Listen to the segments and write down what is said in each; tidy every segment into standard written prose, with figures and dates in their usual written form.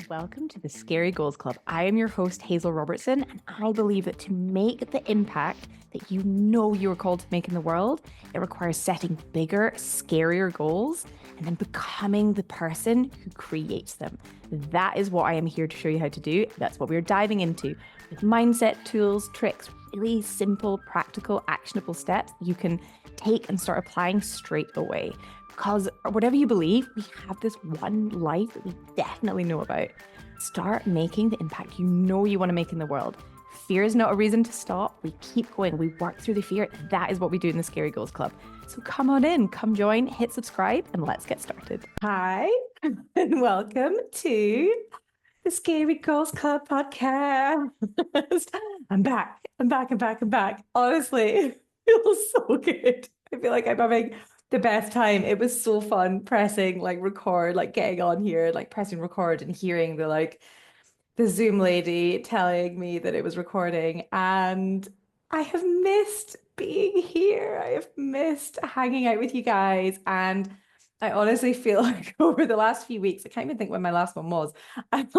and welcome to the Scary Goals Club. I am your host, Hazel Robertson, and I believe that to make the impact that you know you are called to make in the world, it requires setting bigger, scarier goals and then becoming the person who creates them. That is what I am here to show you how to do. That's what we're diving into with mindset, tools, tricks, really simple, practical, actionable steps you can take and start applying straight away. Because whatever you believe, we have this one life that we definitely know about. Start making the impact you know you want to make in the world. Fear is not a reason to stop. We keep going. We work through the fear. That is what we do in the Scary Goals Club. So come on in, come join, hit subscribe, and let's get started. Hi, and welcome to the Scary Goals Club podcast. I'm back. Honestly, it feels so good. I feel like I'm having the best time. It was so fun pressing record, getting on here, pressing record and hearing the Zoom lady telling me that it was recording. And I have missed being here. I have missed hanging out with you guys. And I honestly feel like over the last few weeks, I can't even think when my last one was. I'm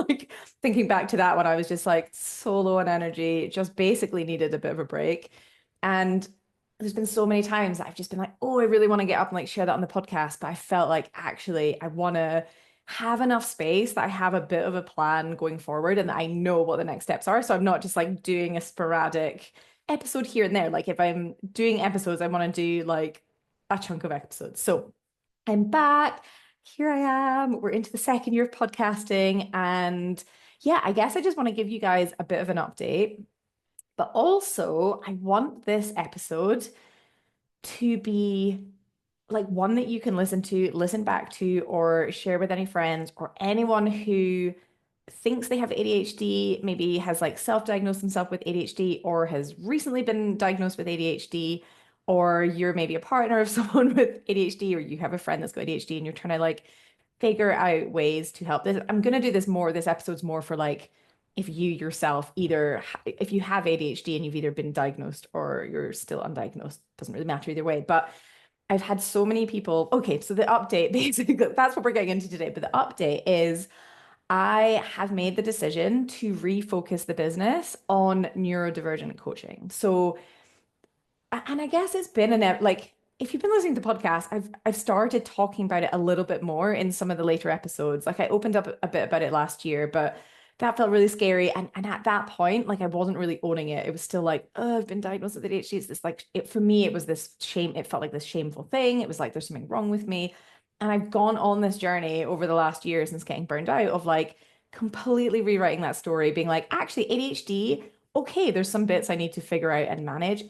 thinking back to that when I was just so low on energy, just basically needed a bit of a break. And there's been so many times that I've just been like, oh, I really want to get up and share that on the podcast. But I felt like actually I want to have enough space that I have a bit of a plan going forward and that I know what the next steps are. So I'm not just doing a sporadic episode here and there. If I'm doing episodes, I want to do a chunk of episodes. So I'm back. Here I am. We're into the second year of podcasting. And yeah, I guess I just want to give you guys a bit of an update. But also, I want this episode to be one that you can listen to, listen back to, or share with any friends or anyone who thinks they have ADHD, maybe has self-diagnosed themselves with ADHD or has recently been diagnosed with ADHD, or you're maybe a partner of someone with ADHD, or you have a friend that's got ADHD and you're trying to figure out ways to help this. I'm going to do this episode's more for if you yourself if you have ADHD and you've either been diagnosed or you're still undiagnosed, doesn't really matter either way. But I've had so many people. Okay, so the update, basically, that's what we're getting into today. But the update is I have made the decision to refocus the business on neurodivergent coaching. So, and I guess it's been if you've been listening to the podcast, I've started talking about it a little bit more in some of the later episodes. I opened up a bit about it last year, but that felt really scary. And at that point, I wasn't really owning it. It was still oh, I've been diagnosed with ADHD. It's this it for me, it was this shame. It felt like this shameful thing. It was there's something wrong with me. And I've gone on this journey over the last year since getting burned out of completely rewriting that story, being actually ADHD, okay, there's some bits I need to figure out and manage,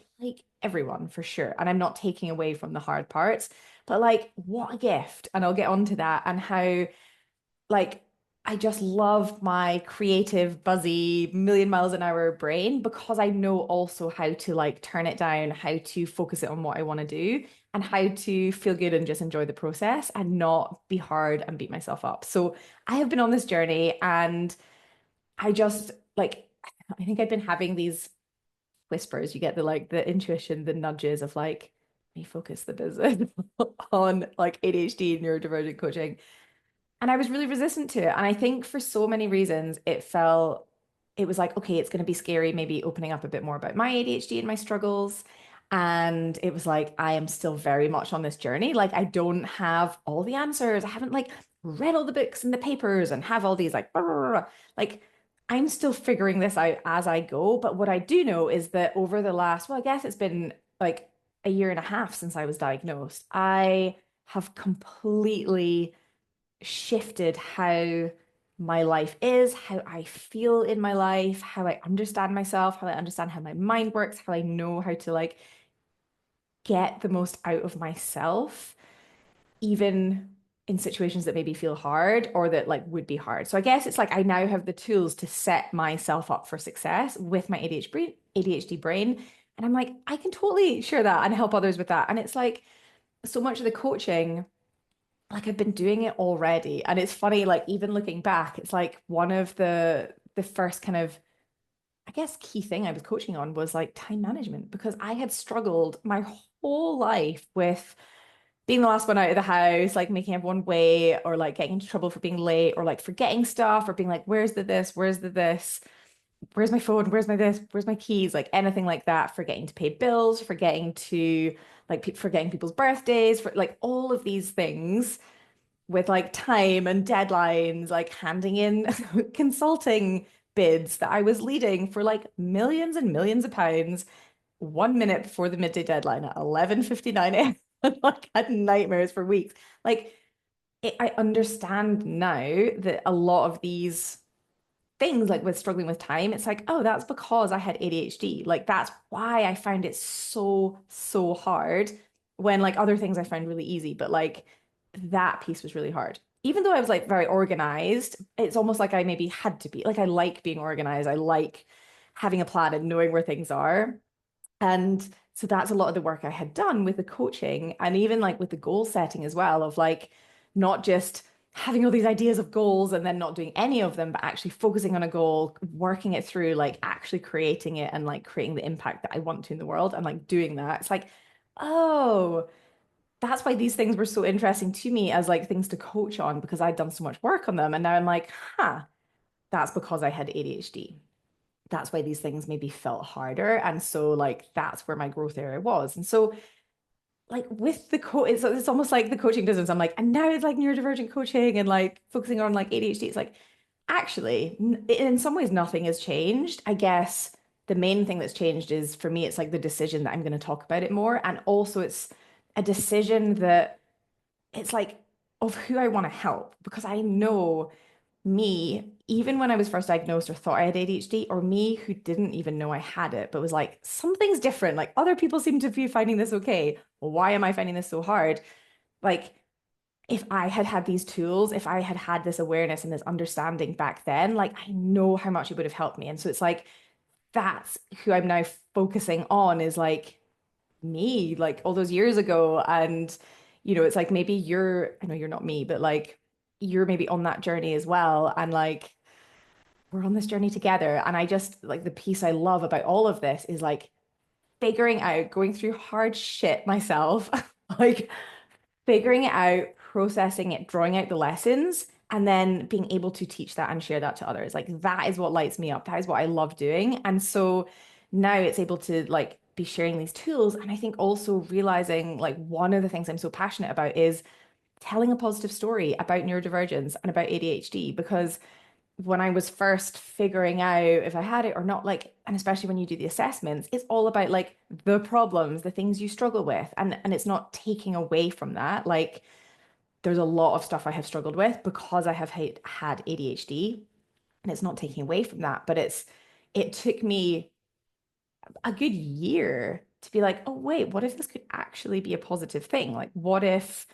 everyone for sure. And I'm not taking away from the hard parts, but what a gift. And I'll get onto that and how I just love my creative, buzzy, million miles an hour brain because I know also how to turn it down, how to focus it on what I want to do, and how to feel good and just enjoy the process and not be hard and beat myself up. So I have been on this journey and I just I think I've been having these whispers. You get the intuition, the nudges of me focus the business on ADHD, neurodivergent coaching. And I was really resistant to it. And I think for so many reasons, it was okay, it's going to be scary, maybe opening up a bit more about my ADHD and my struggles. And it was I am still very much on this journey. I don't have all the answers. I haven't read all the books and the papers and have all these blah, blah, blah, blah. I'm still figuring this out as I go. But what I do know is that over the last, well, I guess it's been a year and a half since I was diagnosed, I have completely shifted how my life is, how I feel in my life, how I understand myself, how I understand how my mind works, how I know how to get the most out of myself, even in situations that maybe feel hard or that would be hard. So I guess it's I now have the tools to set myself up for success with my ADHD brain. And I'm I can totally share that and help others with that. And it's so much of the coaching, I've been doing it already. And it's funny, even looking back, it's one of the first kind of, I guess, key thing I was coaching on was time management, because I had struggled my whole life with being the last one out of the house, like making everyone wait, or like getting into trouble for being late, or like forgetting stuff, or being like, where's the this? Where's the this? Where's my phone? Where's my this? Where's my keys? Like anything like that, forgetting to pay bills, forgetting to like forgetting people's birthdays, for like all of these things with like time and deadlines, like handing in consulting bids that I was leading for like millions and millions of pounds 1 minute before the midday deadline at 11:59 a.m. Like had nightmares for weeks. Like I understand now that a lot of these things, like with struggling with time, it's like, oh, that's because I had ADHD. Like that's why I found it so, so hard when like other things I found really easy, but like that piece was really hard. Even though I was like very organized, it's almost like I maybe had to be. Like I like being organized. I like having a plan and knowing where things are. And so that's a lot of the work I had done with the coaching and even like with the goal setting as well, of like not just having all these ideas of goals and then not doing any of them, but actually focusing on a goal, working it through, like actually creating it and like creating the impact that I want to in the world and like doing that. It's like, oh, that's why these things were so interesting to me as like things to coach on because I'd done so much work on them. And now I'm like, huh, that's because I had ADHD. That's why these things maybe felt harder. And so like that's where my growth area was. And so like with the it's almost like the coaching business. I'm like, and now it's like neurodivergent coaching and like focusing on like ADHD. It's like actually, in some ways, nothing has changed. I guess the main thing that's changed is for me, it's like the decision that I'm going to talk about it more. And also it's a decision that it's like of who I want to help because I know me, even when I was first diagnosed or thought I had ADHD, or me who didn't even know I had it, but was like, something's different. Like other people seem to be finding this okay. Well, why am I finding this so hard? Like, if I had had these tools, if I had had this awareness and this understanding back then, like I know how much it would have helped me. And so it's like, that's who I'm now focusing on is like me, like all those years ago. And, it's like maybe I know you're not me, but like you're maybe on that journey as well. And like, we're on this journey together. And I just like the piece I love about all of this is like figuring out, going through hard shit myself, like figuring it out, processing it, drawing out the lessons, and then being able to teach that and share that to others. Like that is what lights me up. That is what I love doing. And so now it's able to like be sharing these tools. And I think also realizing like one of the things I'm so passionate about is telling a positive story about neurodivergence and about ADHD because when I was first figuring out if I had it or not, like, and especially when you do the assessments, it's all about like the problems, the things you struggle with. And it's not taking away from that. Like there's a lot of stuff I have struggled with because I have had ADHD. And it's not taking away from that, but it took me a good year to be like, oh, wait, what if this could actually be a positive thing? Like, what if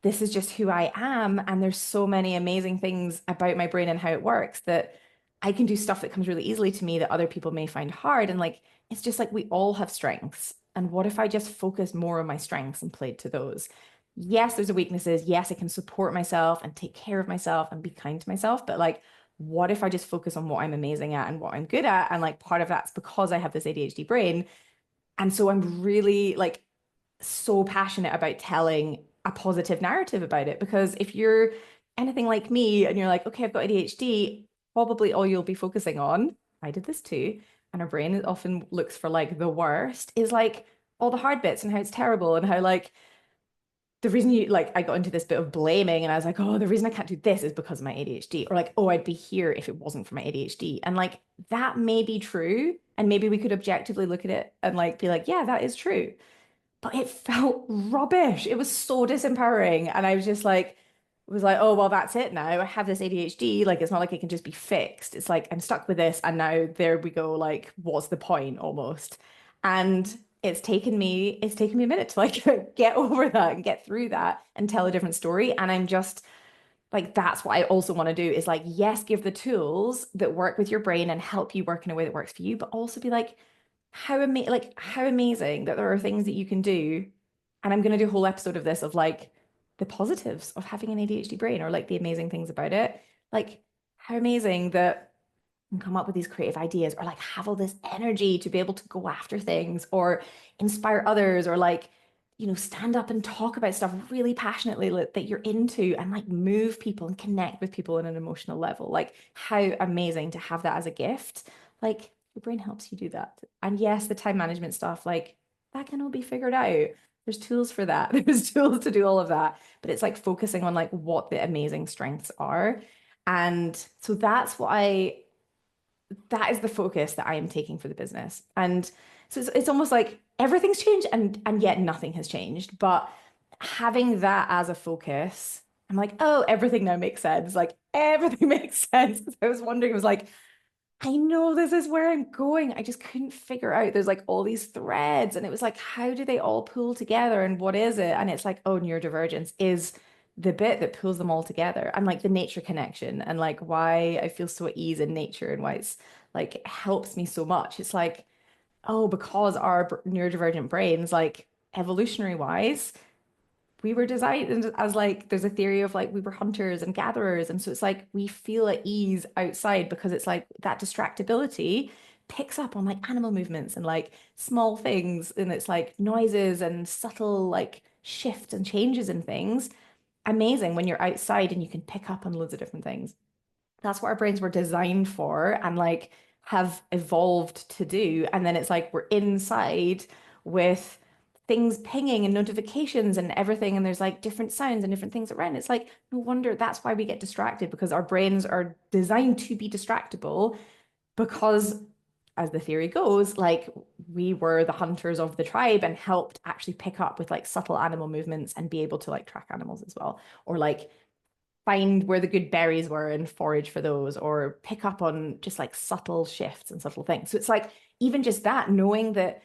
this is just who I am? And there's so many amazing things about my brain and how it works that I can do stuff that comes really easily to me that other people may find hard. And like, it's just like we all have strengths. And what if I just focus more on my strengths and played to those? Yes, there's the weaknesses. Yes, I can support myself and take care of myself and be kind to myself. But like, what if I just focus on what I'm amazing at and what I'm good at? And like part of that's because I have this ADHD brain. And so I'm really like so passionate about telling a positive narrative about it. Because if you're anything like me and you're like, okay, I've got ADHD, probably all you'll be focusing on, I did this too, and our brain often looks for like the worst, is like all the hard bits and how it's terrible and how like the reason you like I got into this bit of blaming and I was like, oh, the reason I can't do this is because of my ADHD, or like, oh, I'd be here if it wasn't for my ADHD. And like that may be true. And maybe we could objectively look at it and like be like, yeah, that is true. But it felt rubbish. It was so disempowering. And I was just like, was like, oh, well, that's it now. I have this ADHD. Like, it's not like it can just be fixed. It's like I'm stuck with this. And now there we go. Like, what's the point almost? And it's taken me a minute to like get over that and get through that and tell a different story. And I'm just like, that's what I also want to do is like, yes, give the tools that work with your brain and help you work in a way that works for you, but also be like, how amazing that there are things that you can do. And I'm going to do a whole episode of this of like the positives of having an ADHD brain or like the amazing things about it. Like how amazing that you can come up with these creative ideas or like have all this energy to be able to go after things or inspire others or like stand up and talk about stuff really passionately that you're into and like move people and connect with people on an emotional level. Like, how amazing to have that as a gift. Like, your brain helps you do that. And yes, the time management stuff, like, that can all be figured out. There's tools for that. There's tools to do all of that. But it's like focusing on like what the amazing strengths are. And so that is the focus that I am taking for the business. And so it's almost like everything's changed and yet nothing has changed. But having that as a focus, I'm like, oh, everything now makes sense. Like everything makes sense. I was wondering, it was like, I know this is where I'm going. I just couldn't figure out. There's like all these threads, and it was like, how do they all pull together and what is it? And it's like, oh, neurodivergence is the bit that pulls them all together, and like the nature connection, and like why I feel so at ease in nature and why it's like helps me so much. It's like, oh, because our neurodivergent brains, like evolutionary wise, we were designed as like there's a theory of like we were hunters and gatherers, and so it's like we feel at ease outside because it's like that distractibility picks up on like animal movements and like small things, and it's like noises and subtle like shifts and changes in things. Amazing when you're outside and you can pick up on loads of different things. That's what our brains were designed for and like have evolved to do. And then it's like we're inside with things pinging and notifications and everything. And there's like different sounds and different things around. It's like, no wonder that's why we get distracted, because our brains are designed to be distractible because, as the theory goes, like we were the hunters of the tribe and helped actually pick up with like subtle animal movements and be able to like track animals as well, or like find where the good berries were and forage for those, or pick up on just like subtle shifts and subtle things. So it's like even just that, knowing that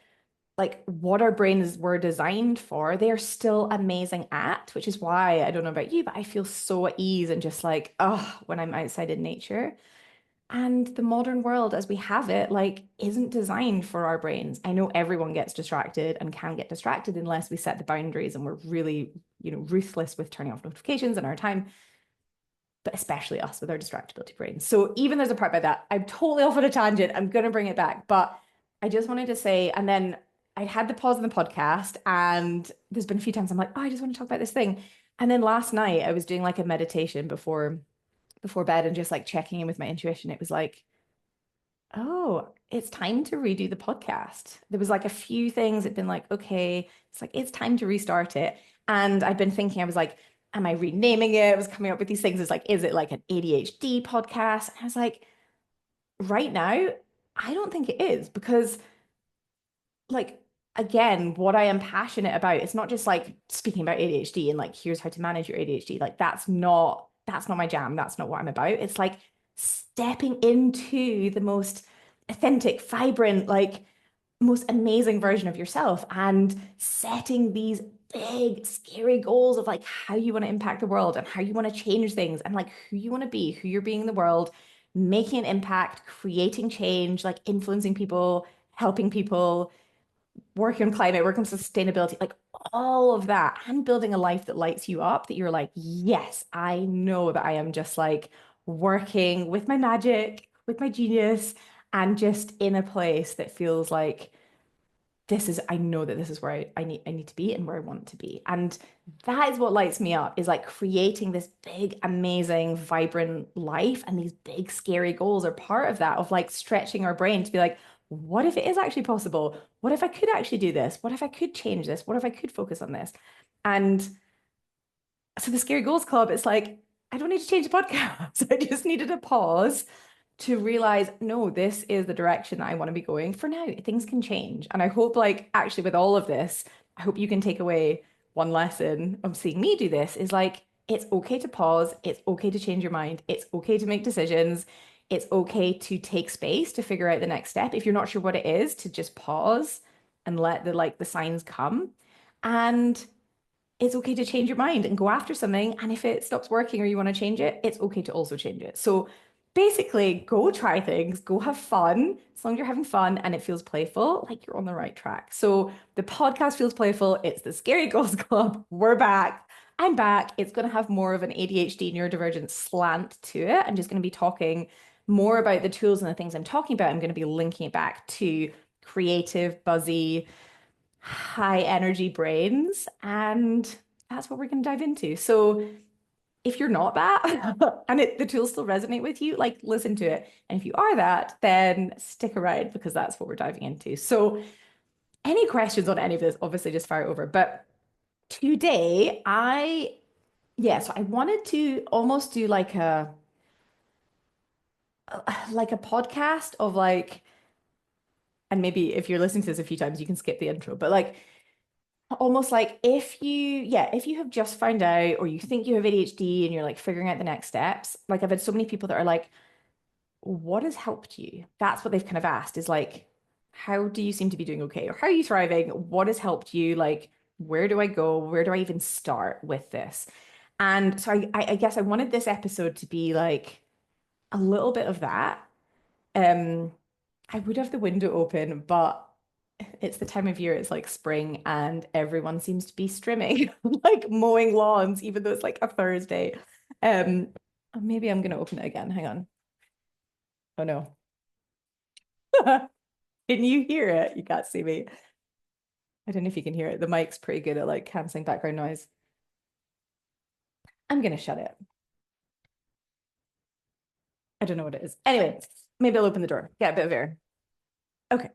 like what our brains were designed for, they are still amazing at, which is why I don't know about you, but I feel so at ease and just like, oh, when I'm outside in nature. And the modern world as we have it, like, isn't designed for our brains. I know everyone gets distracted and can get distracted unless we set the boundaries and we're really, ruthless with turning off notifications and our time, but especially us with our distractibility brains. So even there's a part about that. I'm totally off on a tangent. I'm going to bring it back. But I just wanted to say, and then I had the pause in the podcast, and there's been a few times I'm like, oh, I just want to talk about this thing. And then last night I was doing like a meditation before bed and just like checking in with my intuition. It was like, oh, it's time to redo the podcast. There was like a few things that been like, okay, it's like it's time to restart it. And I've been thinking, I was like, am I renaming it? I was coming up with these things. It's like, is it like an ADHD podcast? And I was like, right now, I don't think it is, because like again, what I am passionate about, it's not just like speaking about ADHD and like here's how to manage your ADHD. Like that's not my jam. That's not what I'm about. It's like stepping into the most authentic, vibrant, like most amazing version of yourself and setting these big, scary goals of like how you want to impact the world and how you want to change things and like who you want to be, who you're being in the world, making an impact, creating change, like influencing people, helping people, working on climate, working on sustainability, like all of that, and building a life that lights you up, that you're like, yes, I know that I am just like working with my magic, with my genius, and just in a place that feels like I know that this is where I need to be and where I want to be. And that is what lights me up, is like creating this big, amazing, vibrant life. And these big, scary goals are part of that, of like stretching our brain to be like, what if it is actually possible? What if I could actually do this? What if I could change this? What if I could focus on this? And so the Scary Goals Club, it's like, I don't need to change the podcast. I just needed a pause to realize, no, this is the direction that I want to be going for now. Things can change. And I hope, like, actually, with all of this, I hope you can take away one lesson of seeing me do this, is like, it's okay to pause. It's okay to change your mind. It's okay to make decisions. It's okay to take space to figure out the next step. If you're not sure what it is, to just pause and let the signs come. And it's okay to change your mind and go after something. And if it stops working or you want to change it, it's okay to also change it. So basically, go try things, go have fun. As long as you're having fun and it feels playful, like you're on the right track. So the podcast feels playful. It's the Scary Goals Club. We're back. I'm back. It's going to have more of an ADHD neurodivergent slant to it. I'm just going to be talking more about the tools and the things I'm talking about. I'm going to be linking it back to creative, buzzy, high energy brains. And that's what we're going to dive into. So if you're not that and the tools still resonate with you, like listen to it. And if you are that, then stick around because that's what we're diving into. So any questions on any of this, obviously just fire it over. But today so I wanted to almost do like a podcast of like, and maybe if you're listening to this a few times, you can skip the intro, but like almost like if you have just found out or you think you have ADHD and you're like figuring out the next steps, like I've had so many people that are like, what has helped you? That's what they've kind of asked is like, how do you seem to be doing okay? Or how are you thriving? What has helped you? Like, where do I go? Where do I even start with this? And so I guess I wanted this episode to be like a little bit of that. Um, I would have the window open, but it's the time of year, it's like spring, and everyone seems to be strimming, like mowing lawns, even though it's like a Thursday. Um, maybe I'm gonna open it again. Hang on. Oh no. Can you hear it? You can't see me. I don't know if you can hear it. The mic's pretty good at like canceling background noise. I'm gonna shut it. I don't know what it is. Anyway, maybe I'll open the door. Get a bit of air. Okay.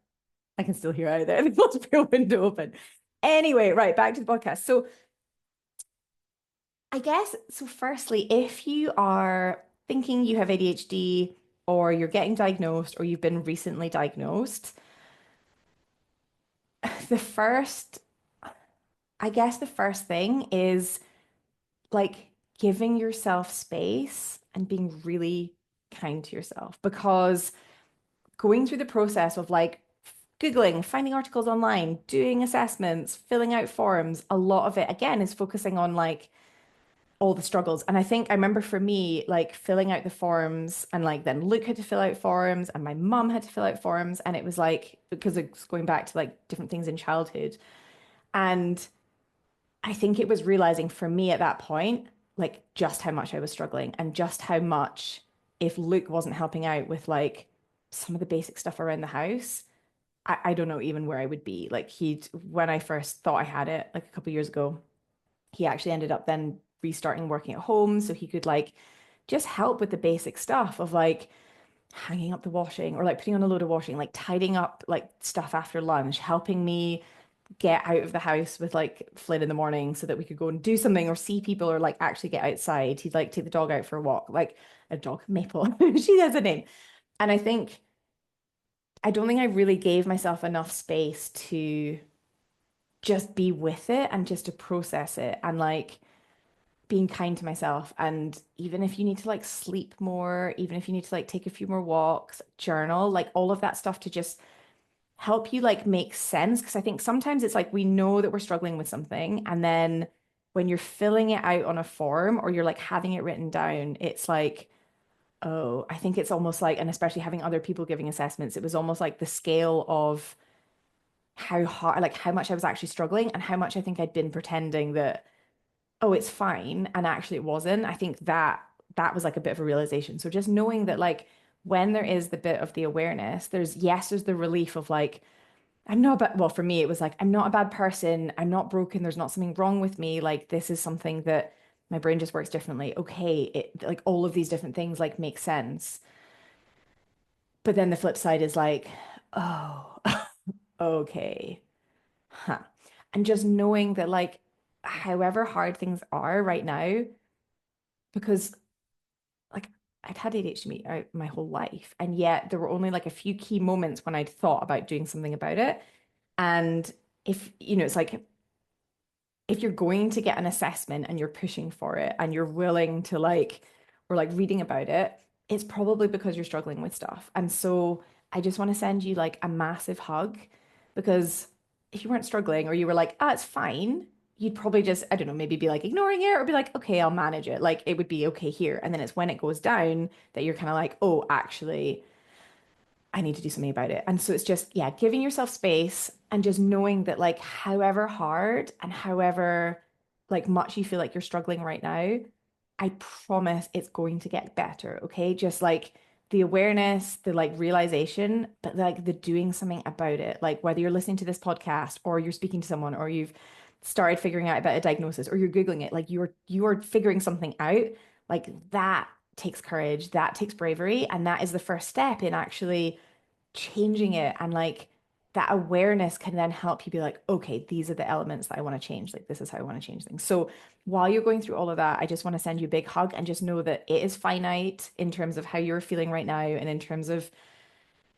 I can still hear out of there. The must be a window open. Anyway, right, back to the podcast. So I guess, so firstly, if you are thinking you have ADHD or you're getting diagnosed or you've been recently diagnosed, the first, I guess the first thing is like giving yourself space and being really kind to yourself because going through the process of like Googling, finding articles online, doing assessments, filling out forms, a lot of it again is focusing on like all the struggles. And I think I remember for me, like filling out the forms and like then Luke had to fill out forms and my mum had to fill out forms. And it was like, because it's going back to like different things in childhood. And I think it was realizing for me at that point, like just how much I was struggling and just how much if Luke wasn't helping out with like some of the basic stuff around the house, I don't know even where I would be. Like when I first thought I had it, like a couple of years ago, he actually ended up then restarting working at home so he could like just help with the basic stuff of like hanging up the washing or like putting on a load of washing, like tidying up like stuff after lunch, helping me get out of the house with like Flynn in the morning so that we could go and do something or see people or like actually get outside. He'd like take the dog out for a walk, like a dog, Maple. She has a name. And I don't think I really gave myself enough space to just be with it and just to process it and like being kind to myself. And even if you need to like sleep more, even if you need to like take a few more walks, journal, like all of that stuff to just help you like make sense. Because I think sometimes it's like we know that we're struggling with something. And then when you're filling it out on a form or you're like having it written down, it's like, oh, I think it's almost like, and especially having other people giving assessments, it was almost like the scale of how hard, like how much I was actually struggling and how much I think I'd been pretending that oh, it's fine. And actually it wasn't. I think that was like a bit of a realization. So just knowing that like when there is the bit of the awareness, there's the relief of like, I'm not bad. Well, for me, it was like, I'm not a bad person. I'm not broken. There's not something wrong with me. Like this is something that my brain just works differently. Okay. It like all of these different things like make sense. But then the flip side is like, oh, okay. Huh. And just knowing that like however hard things are right now, because like I'd had ADHD my whole life, and yet there were only like a few key moments when I'd thought about doing something about it. And if, it's like if you're going to get an assessment and you're pushing for it and you're willing to like, or like reading about it, it's probably because you're struggling with stuff. And so I just want to send you like a massive hug because if you weren't struggling or you were like, ah, it's fine, you'd probably just, I don't know, maybe be like ignoring it or be like, okay, I'll manage it. Like it would be okay here. And then it's when it goes down that you're kind of like, oh, actually, I need to do something about it. And so it's just, yeah, giving yourself space and just knowing that, like, however hard and however like much you feel like you're struggling right now, I promise it's going to get better. Okay. Just like the awareness, the like realization, but like the doing something about it. Like whether you're listening to this podcast or you're speaking to someone or you've started figuring out about a diagnosis or you're Googling it, like you're figuring something out, like that takes courage, that takes bravery, and that is the first step in actually changing it. And like that awareness can then help you be like, okay, these are the elements that I want to change. Like this is how I want to change things. So while you're going through all of that, I just want to send you a big hug and just know that it is finite in terms of how you're feeling right now and in terms of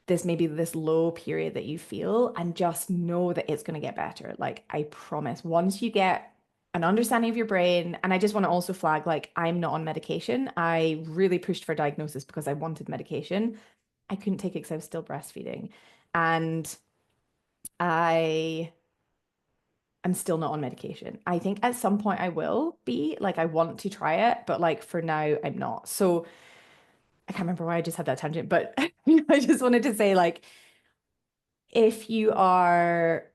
this maybe this low period that you feel, and just know that it's going to get better. Like I promise, once you get an understanding of your brain. And I just want to also flag, like, I'm not on medication. I really pushed for diagnosis because I wanted medication. I couldn't take it because I was still breastfeeding. And I am still not on medication. I think at some point I will be, like, I want to try it, but like for now, I'm not. So I can't remember why I just had that tangent, but I just wanted to say, like, if you are,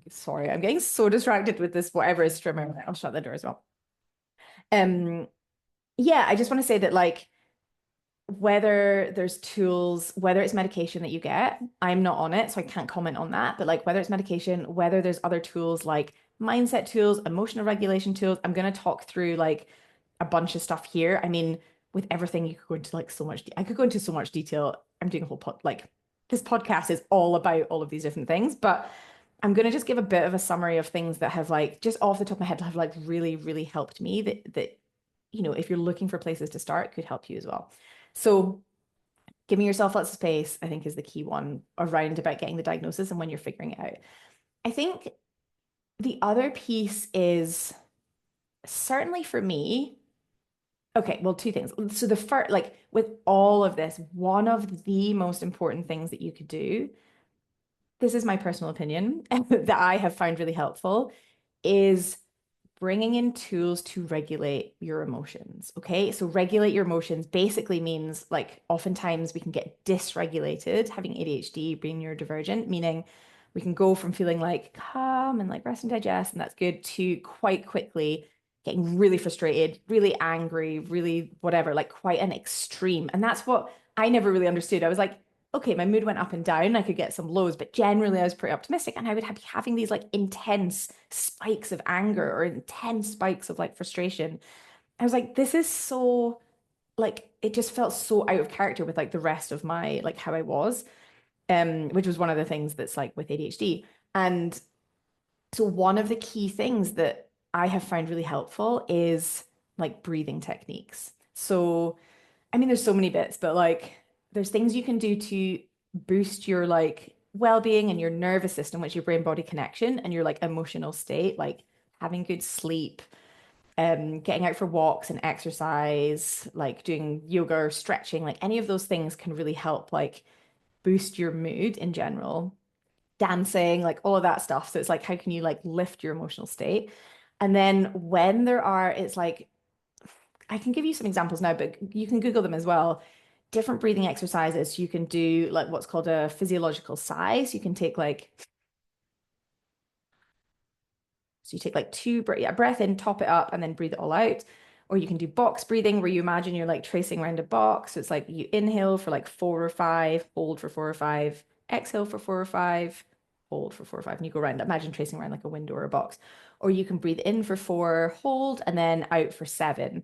sorry, I'm getting so distracted with this, whatever is streaming. I'll shut the door as well. Um, yeah, I just want to say that, like, whether there's tools, whether it's medication that you get, I'm not on it, so I can't comment on that. But like whether it's medication, whether there's other tools like mindset tools, emotional regulation tools, I'm going to talk through like a bunch of stuff here. I mean, with everything, you could go into like so much, I could go into so much detail. I'm doing a whole like this podcast is all about all of these different things, but I'm going to just give a bit of a summary of things that have like just off the top of my head have like really, really helped me that if you're looking for places to start, could help you as well. So giving yourself lots of space, I think, is the key one around about getting the diagnosis and when you're figuring it out. I think the other piece is certainly for me, okay, well, two things. So the first, like with all of this, one of the most important things that you could do, this is my personal opinion, that I have found really helpful, is bringing in tools to regulate your emotions. Okay. So regulate your emotions basically means, like, oftentimes we can get dysregulated, having ADHD being neurodivergent, meaning we can go from feeling like calm and like rest and digest, and that's good, to quite quickly getting really frustrated, really angry, really whatever, like quite an extreme. And that's what I never really understood. I was like, okay, my mood went up and down. I could get some lows, but generally I was pretty optimistic, and I would be having these like intense spikes of anger or intense spikes of like frustration. I was like, this is so, like, it just felt so out of character with like the rest of my, like, how I was, which was one of the things that's like with ADHD. And so one of the key things that I have found really helpful is like breathing techniques. So I mean, there's so many bits, but like there's things you can do to boost your like well-being and your nervous system, which is your brain body connection, and your like emotional state, like having good sleep, getting out for walks and exercise, like doing yoga or stretching, like any of those things can really help like boost your mood in general. Dancing, like all of that stuff. So it's like, how can you like lift your emotional state? And then when there are, it's like, I can give you some examples now, but you can Google them as well. Different breathing exercises. You can do like what's called a physiological sigh. So you can take like, so you take like breath in, top it up, and then breathe it all out. Or you can do box breathing, where you imagine you're like tracing around a box. So it's like you inhale for like 4 or 5, hold for 4 or 5, exhale for 4 or 5, hold for 4 or 5, and you go around. Imagine tracing around like a window or a box. Or you can breathe in for 4, hold, and then out for 7.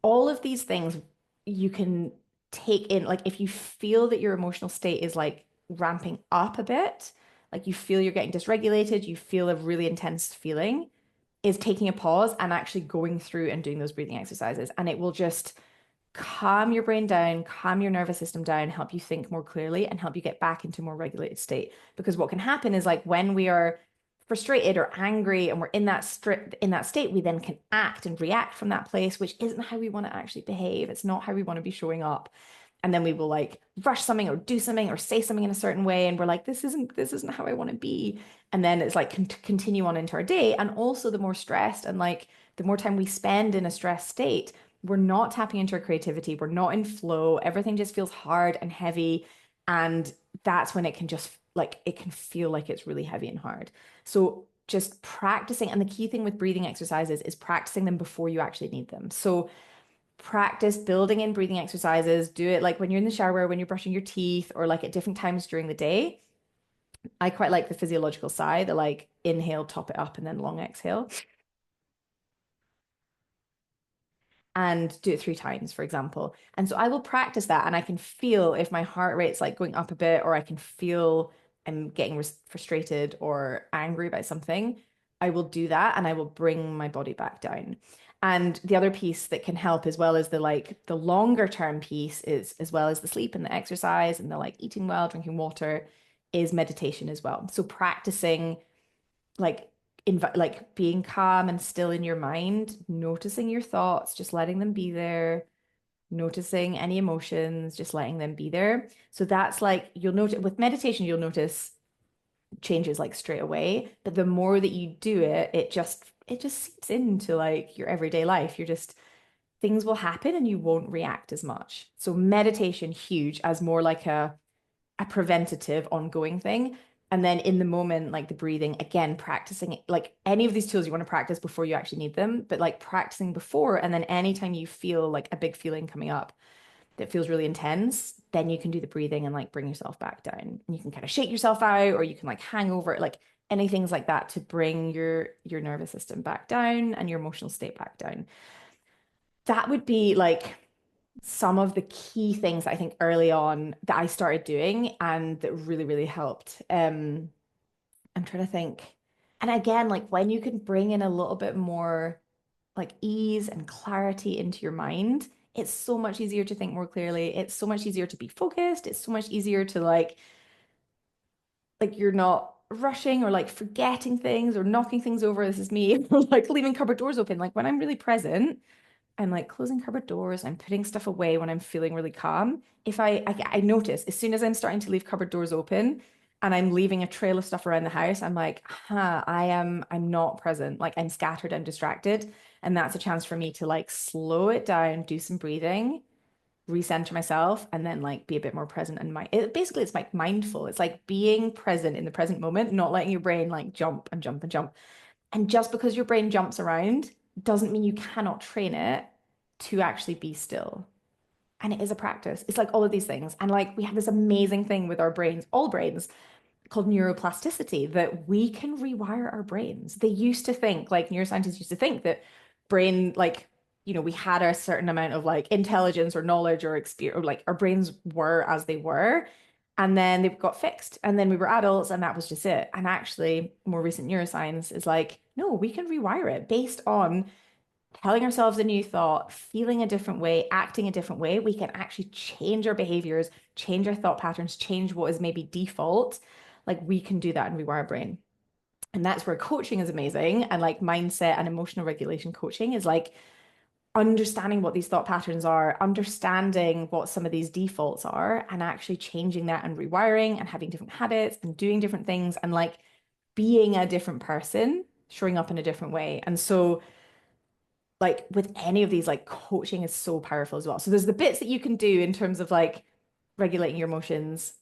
All of these things you can take in, like if you feel that your emotional state is like ramping up a bit, like you feel you're getting dysregulated, you feel a really intense feeling, is taking a pause and actually going through and doing those breathing exercises. And it will just calm your brain down, calm your nervous system down, help you think more clearly, and help you get back into a more regulated state. Because what can happen is, like, when we are frustrated or angry and we're in that state, we then can act and react from that place, which isn't how we want to actually behave. It's not how we want to be showing up. And then we will like rush something or do something or say something in a certain way, and we're like, this isn't how I want to be. And then it's like continue on into our day. And also, the more stressed and like the more time we spend in a stressed state, we're not tapping into our creativity. We're not in flow. Everything just feels hard and heavy. And that's when it can just like, it can feel like it's really heavy and hard. So just practicing. And the key thing with breathing exercises is practicing them before you actually need them. So Practice building in breathing exercises. Do it like when you're in the shower, when you're brushing your teeth, or like at different times during the day. I quite like the physiological side, the like inhale, top it up, and then long exhale. And do it 3 times, for example. And so I will practice that and I can feel if my heart rate's like going up a bit, or I can feel I'm getting frustrated or angry about something. I will do that and I will bring my body back down. And the other piece that can help, as well as the like the longer term piece, is as well as the sleep and the exercise and the like eating well, drinking water, is meditation as well. So practicing like like being calm and still in your mind, noticing your thoughts, just letting them be there, noticing any emotions, just letting them be there. So that's like you'll notice with meditation, you'll notice changes like straight away. But the more that you do it, it just seeps into like your everyday life. You're just things will happen and you won't react as much. So meditation, huge as more like a preventative ongoing thing. And then in the moment, like the breathing, again, practicing it, like any of these tools you want to practice before you actually need them, but like practicing before. And then anytime you feel like a big feeling coming up that feels really intense, then you can do the breathing and like bring yourself back down. And you can kind of shake yourself out, or you can like hang over it, like anything's like that to bring your nervous system back down and your emotional state back down. That would be like some of the key things that I think early on that I started doing and that really, really helped. I'm trying to think. And again, like when you can bring in a little bit more like ease and clarity into your mind, it's so much easier to think more clearly. It's so much easier to be focused. It's so much easier to like you're not rushing or like forgetting things or knocking things over. This is me, or like leaving cupboard doors open. Like when I'm really present, I'm like closing cupboard doors. I'm putting stuff away when I'm feeling really calm. If I notice as soon as I'm starting to leave cupboard doors open and I'm leaving a trail of stuff around the house, I'm like, huh, I'm not present. Like I'm scattered and distracted. And that's a chance for me to like slow it down, do some breathing, recenter myself, and then like be a bit more present and basically it's like mindful. It's like being present in the present moment, not letting your brain like jump and jump and jump. And just because your brain jumps around doesn't mean you cannot train it to actually be still. And it is a practice. It's like all of these things. And like we have this amazing thing with our brains, all brains, called neuroplasticity, that we can rewire our brains. They used to think, like neuroscientists used to think that brain, like, we had a certain amount of like intelligence or knowledge or experience, or like our brains were as they were. And then they got fixed. And then we were adults and that was just it. And actually, more recent neuroscience is like, no, we can rewire it based on telling ourselves a new thought, feeling a different way, acting a different way. We can actually change our behaviors, change our thought patterns, change what is maybe default. Like we can do that and rewire our brain. And that's where coaching is amazing. And like mindset and emotional regulation coaching is like understanding what these thought patterns are, understanding what some of these defaults are, and actually changing that and rewiring and having different habits and doing different things and like being a different person, showing up in a different way. And so like with any of these, like coaching is so powerful as well. So there's the bits that you can do in terms of like regulating your emotions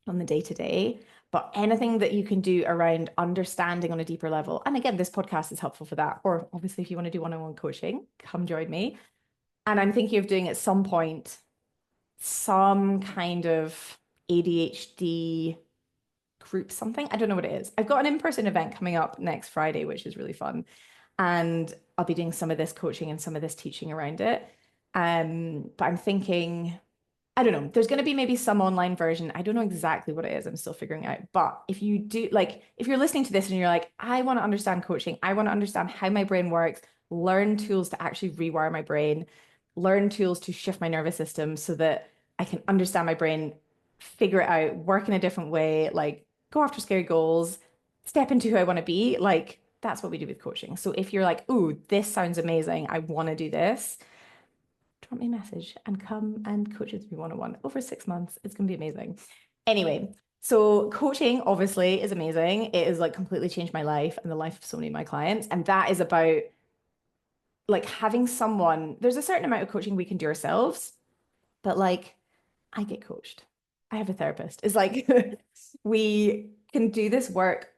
on the day to day, but anything that you can do around understanding on a deeper level. And again, this podcast is helpful for that. Or obviously, if you want to do one-on-one coaching, come join me. And I'm thinking of doing at some point some kind of ADHD group something. I don't know what it is. I've got an in-person event coming up next Friday, which is really fun. And I'll be doing some of this coaching and some of this teaching around it. But I'm thinking, I don't know, there's going to be maybe some online version. I don't know exactly what it is. I'm still figuring out. But if you do, like, if you're listening to this and you're like, I want to understand coaching, I want to understand how my brain works, learn tools to actually rewire my brain, learn tools to shift my nervous system so that I can understand my brain, figure it out, work in a different way, like go after scary goals, step into who I want to be, like that's what we do with coaching. So if you're like, ooh, this sounds amazing, I want to do this, drop me a message and come and coach with me one-on-one over 6 months. It's going to be amazing. Anyway, so coaching obviously is amazing. It has like completely changed my life and the life of so many of my clients. And that is about like having someone, there's a certain amount of coaching we can do ourselves, but like I get coached. I have a therapist. It's like we can do this work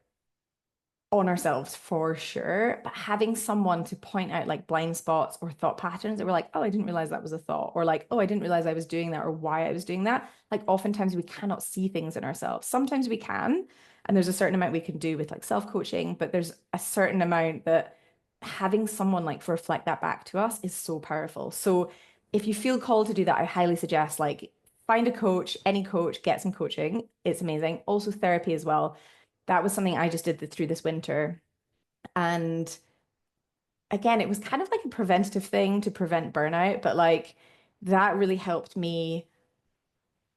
on ourselves for sure, but having someone to point out like blind spots or thought patterns that we're like, oh, I didn't realize that was a thought, or like, oh, I didn't realize I was doing that, or why I was doing that. Like, oftentimes we cannot see things in ourselves. Sometimes we can, and there's a certain amount we can do with like self-coaching, but there's a certain amount that having someone like reflect that back to us is so powerful. So if you feel called to do that, I highly suggest like find a coach, any coach, get some coaching. It's amazing. Also therapy as well. That was something I just did through this winter. And again, it was kind of like a preventative thing to prevent burnout, but like that really helped me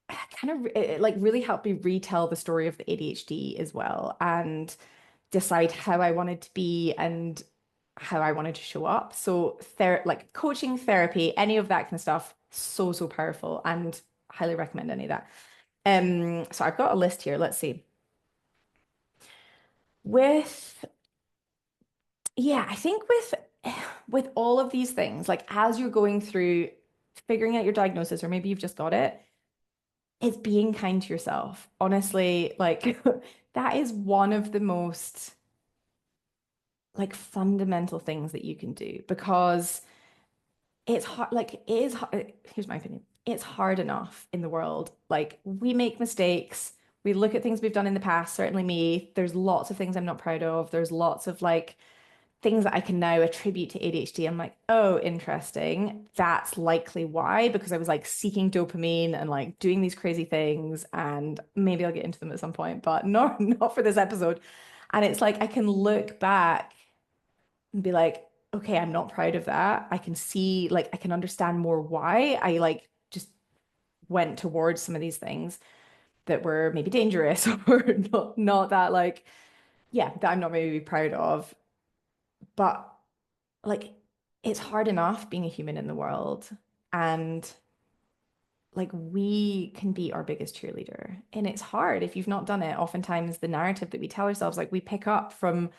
kind of it, like really helped me retell the story of the ADHD as well and decide how I wanted to be and how I wanted to show up. So like coaching, therapy, any of that kind of stuff, so, so powerful and highly recommend any of that. So I've got a list here. Let's see. With Yeah, I think with all of these things, like as you're going through figuring out your diagnosis, or maybe you've just got it, it's being kind to yourself. Honestly, like that is one of the most like fundamental things that you can do because it's hard, like it is hard. Here's my opinion. It's hard enough in the world. Like we make mistakes. We look at things we've done in the past, certainly me. There's lots of things I'm not proud of. There's lots of like things that I can now attribute to ADHD. I'm like, oh, interesting. That's likely why, because I was like seeking dopamine and like doing these crazy things. And maybe I'll get into them at some point, but not for this episode. And it's like I can look back and be like, okay, I'm not proud of that. I can see, like, I can understand more why I like just went towards some of these things that were maybe dangerous or not that like, yeah, that I'm not maybe proud of. But like it's hard enough being a human in the world and like we can be our biggest cheerleader and it's hard if you've not done it. Oftentimes the narrative that we tell ourselves like we pick up from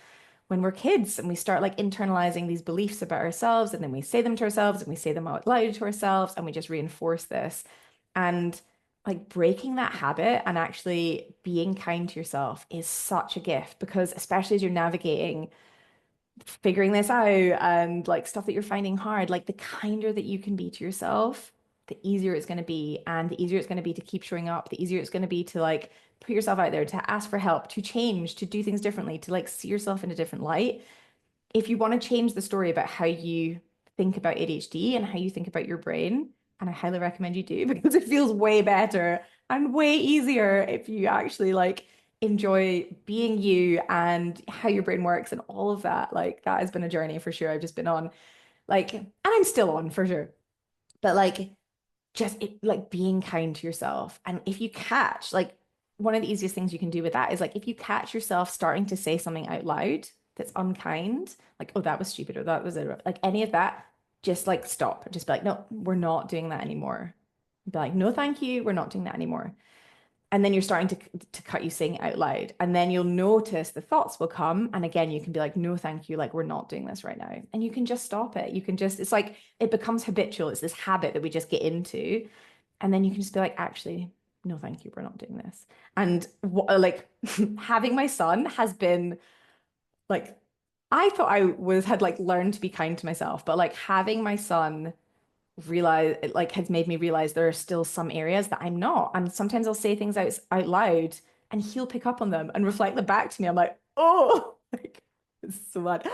when we're kids and we start like internalizing these beliefs about ourselves and then we say them to ourselves and we say them out loud to ourselves and we just reinforce this and like breaking that habit and actually being kind to yourself is such a gift because especially as you're navigating figuring this out and like stuff that you're finding hard, like the kinder that you can be to yourself, the easier it's going to be. And the easier it's going to be to keep showing up, the easier it's going to be to like put yourself out there, to ask for help, to change, to do things differently, to like see yourself in a different light. If you want to change the story about how you think about ADHD and how you think about your brain, and I highly recommend you do because it feels way better and way easier if you actually like enjoy being you and how your brain works and all of that. Like that has been a journey for sure. I've just been on and I'm still on for sure. But like just like being kind to yourself. And if you catch like one of the easiest things you can do with that is like if you catch yourself starting to say something out loud that's unkind, like, oh, that was stupid or that was like any of that, just like stop. Just be like, no, we're not doing that anymore. Be like, no, thank you, we're not doing that anymore. And then you're starting to cut you saying it out loud. And then you'll notice the thoughts will come. And again, you can be like, no, thank you. Like, we're not doing this right now. And you can just stop it. You can just, it's like, it becomes habitual. It's this habit that we just get into. And then you can just be like, actually, no, thank you. We're not doing this. And like having my son has been like, I thought had like learned to be kind to myself, but like having my son realize it like has made me realize there are still some areas that I'm not. And sometimes I'll say things out loud and he'll pick up on them and reflect them back to me. I'm like, oh, like it's so bad.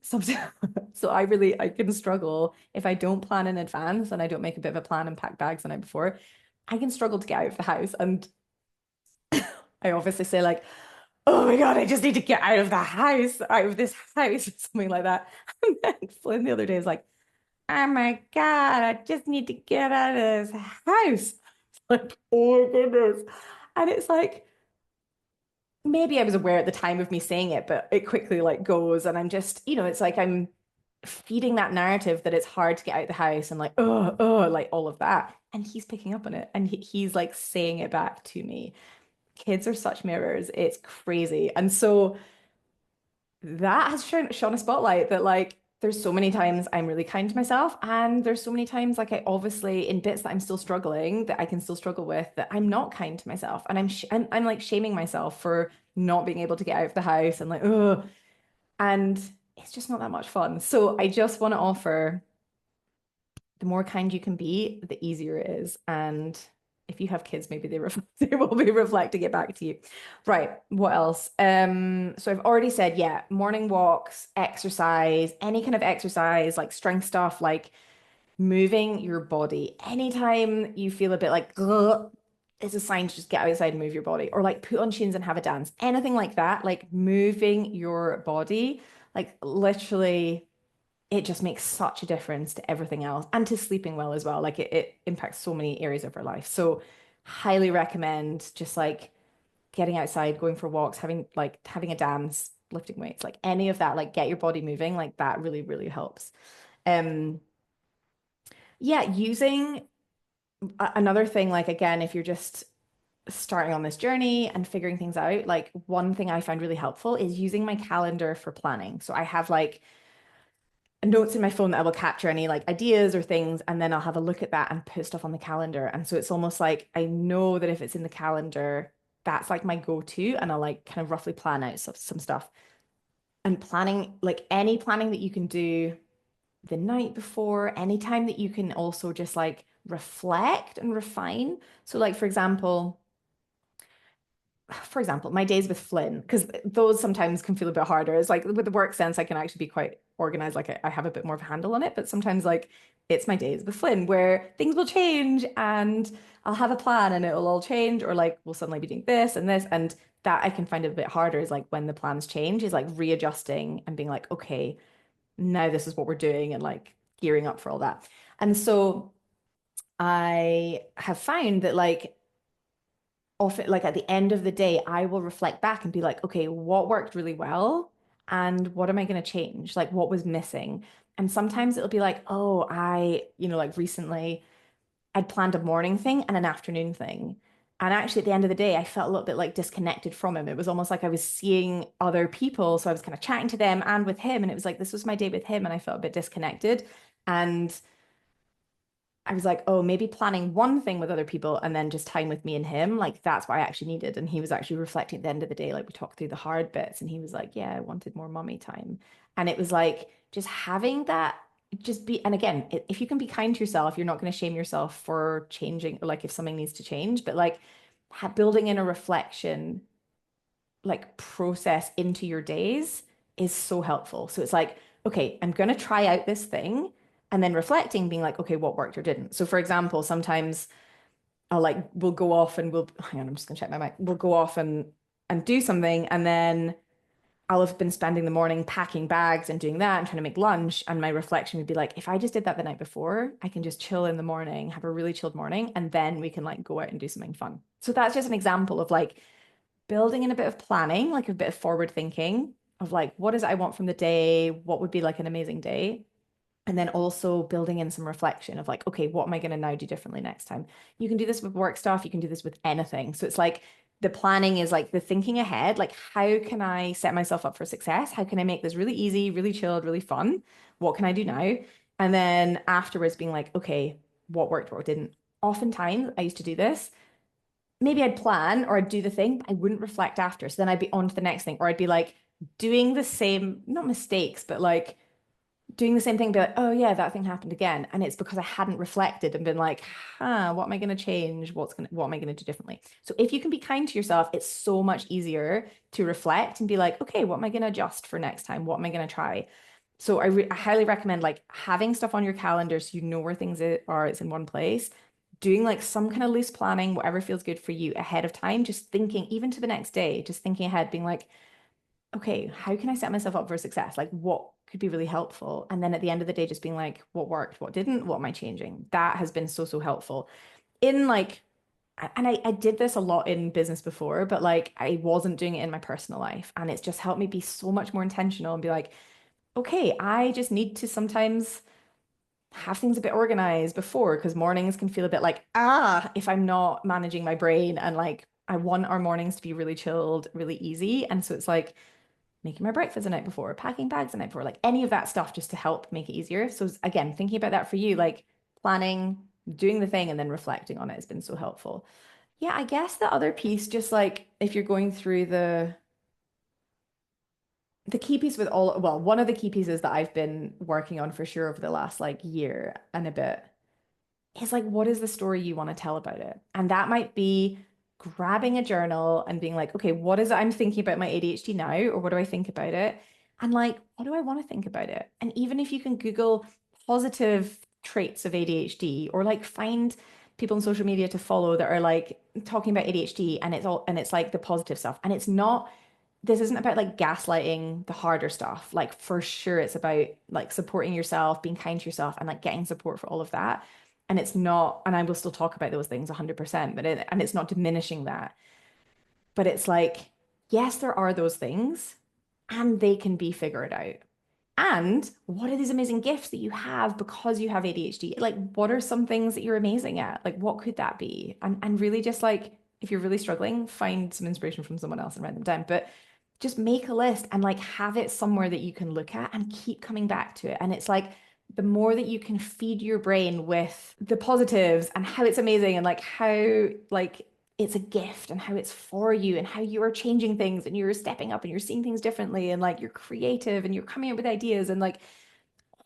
Sometimes, so I can struggle if I don't plan in advance and I don't make a bit of a plan and pack bags the night before. I can struggle to get out of the house. And I obviously say like, oh my God, I just need to get out of the house, out of this house, or something like that. And then Flynn the other day is like, oh my God, I just need to get out of this house. Like, oh my goodness. And it's like, maybe I was aware at the time of me saying it, but it quickly like goes. And I'm just, it's like I'm feeding that narrative that it's hard to get out of the house and like, oh, like all of that. And he's picking up on it and he's like saying it back to me. Kids are such mirrors. It's crazy. And so that has shone a spotlight that like there's so many times I'm really kind to myself and there's so many times like I obviously in bits that I'm still struggling that I can still struggle with that I'm not kind to myself and I'm like shaming myself for not being able to get out of the house and like oh And it's just not that much fun. So I just want to offer the more kind you can be, the easier it is. And if you have kids, maybe they will be reflecting it back to you. Right. What else? So I've already said, yeah, morning walks, exercise, any kind of exercise, like strength stuff, like moving your body. Anytime you feel a bit like, ugh, it's a sign to just get outside and move your body, or like put on shoes and have a dance. Anything like that, like moving your body, like literally it just makes such a difference to everything else and to sleeping well as well. Like it impacts so many areas of our life. So highly recommend just like getting outside, going for walks, having a dance, lifting weights, like any of that, like get your body moving, like that really, really helps. Um, yeah, using another thing, like again, if you're just starting on this journey and figuring things out, like one thing I find really helpful is using my calendar for planning. So I have like notes in my phone that I will capture any like ideas or things, and then I'll have a look at that and put stuff on the calendar. And so it's almost like I know that if it's in the calendar, that's like my go-to, and I'll like kind of roughly plan out some stuff. And planning, like any planning that you can do the night before, anytime that you can also just like reflect and refine. So like for example, my days with Flynn, because those sometimes can feel a bit harder. It's like with the work sense, I can actually be quite organized, like I have a bit more of a handle on it. But sometimes, like, it's my days with Flynn where things will change and I'll have a plan and it'll all change, or like we'll suddenly be doing this and this. And that I can find it a bit harder is like when the plans change, is like readjusting and being like, okay, now this is what we're doing, and like gearing up for all that. And so I have found that like often like at the end of the day, I will reflect back and be like, okay, what worked really well and what am I going to change? Like what was missing? And sometimes it'll be like, oh, like recently I'd planned a morning thing and an afternoon thing. And actually, at the end of the day, I felt a little bit like disconnected from him. It was almost like I was seeing other people. So I was kind of chatting to them and with him. And it was like, this was my day with him. And I felt a bit disconnected. And I was like, oh, maybe planning one thing with other people and then just time with me and him, like that's what I actually needed. And he was actually reflecting at the end of the day, like we talked through the hard bits, and he was like, yeah, I wanted more mummy time. And it was like just having that, just be, and again, if you can be kind to yourself, you're not going to shame yourself for changing, or like if something needs to change, but like building in a reflection like process into your days is so helpful. So it's like, okay, I'm going to try out this thing, and then reflecting, being like, okay, what worked or didn't. So for example, sometimes we'll go off and hang on, I'm just gonna check my mic. We'll go off and do something, and then I'll have been spending the morning packing bags and doing that and trying to make lunch. And my reflection would be like, if I just did that the night before, I can just chill in the morning, have a really chilled morning, and then we can like go out and do something fun. So that's just an example of like building in a bit of planning, like a bit of forward thinking of like, what is it I want from the day? What would be like an amazing day? And then also building in some reflection of like, okay, what am I going to now do differently next time? You can do this with work stuff, you can do this with anything. So it's like the planning is like the thinking ahead, like, how can I set myself up for success? How can I make this really easy, really chilled, really fun? What can I do now? And then afterwards being like, okay, what worked, what didn't? Oftentimes, I used to do this, maybe I'd plan or I'd do the thing, but I wouldn't reflect after. So then I'd be on to the next thing, or I'd be like doing the same, not mistakes, but like doing the same thing, be like, oh yeah, that thing happened again. And it's because I hadn't reflected and been like, what am I going to change? What am I going to do differently? So if you can be kind to yourself, it's so much easier to reflect and be like, okay, what am I going to adjust for next time? What am I going to try? So I highly recommend like having stuff on your calendar so you know where things are, it's in one place. Doing like some kind of loose planning, whatever feels good for you ahead of time, just thinking, even to the next day, just thinking ahead, being like, okay, how can I set myself up for success? Like, what could be really helpful? And then at the end of the day, just being like, what worked, what didn't, what am I changing? That has been so, so helpful. In like, and I did this a lot in business before, but like, I wasn't doing it in my personal life. And it's just helped me be so much more intentional and be like, okay, I just need to sometimes have things a bit organized before, because mornings can feel a bit like, if I'm not managing my brain, and like, I want our mornings to be really chilled, really easy. And so it's like, making my breakfast the night before, packing bags the night before, like any of that stuff just to help make it easier. So again, thinking about that for you, like planning, doing the thing, and then reflecting on it has been so helpful. Yeah, I guess the other piece, just like if you're going through the key piece with all, well, one of the key pieces that I've been working on for sure over the last like year and a bit is like, what is the story you want to tell about it? And that might be grabbing a journal and being like, okay, what is it I'm thinking about my ADHD now? Or what do I think about it? And like, what do I want to think about it? And even if you can Google positive traits of ADHD or like find people on social media to follow that are like talking about ADHD and it's like the positive stuff. And it's not, this isn't about like gaslighting the harder stuff. Like for sure it's about like supporting yourself, being kind to yourself and like getting support for all of that. And it's not, and I will still talk about those things 100%, and it's not diminishing that. But it's like, yes, there are those things and they can be figured out. And what are these amazing gifts that you have because you have ADHD? Like, what are some things that you're amazing at? Like, what could that be? And really just like, if you're really struggling, find some inspiration from someone else and write them down. But just make a list and like have it somewhere that you can look at and keep coming back to it. And it's like the more that you can feed your brain with the positives and how it's amazing and like how like it's a gift and how it's for you and how you are changing things and you're stepping up and you're seeing things differently and like you're creative and you're coming up with ideas and like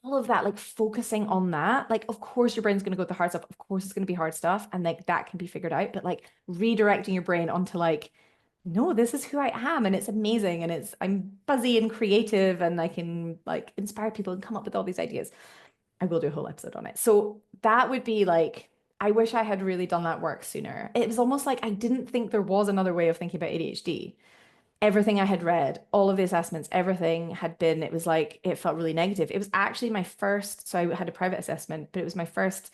all of that, like focusing on that. Like, of course, your brain's going to go to the hard stuff. Of course, it's going to be hard stuff. And like that can be figured out. But like redirecting your brain onto like, no, this is who I am. And it's amazing. And I'm buzzy and creative and I can like inspire people and come up with all these ideas. I will do a whole episode on it. So that would be like, I wish I had really done that work sooner. It was almost like I didn't think there was another way of thinking about ADHD. Everything I had read, all of the assessments, everything had been, it was like, it felt really negative. It was actually my first, so I had a private assessment, but it was my first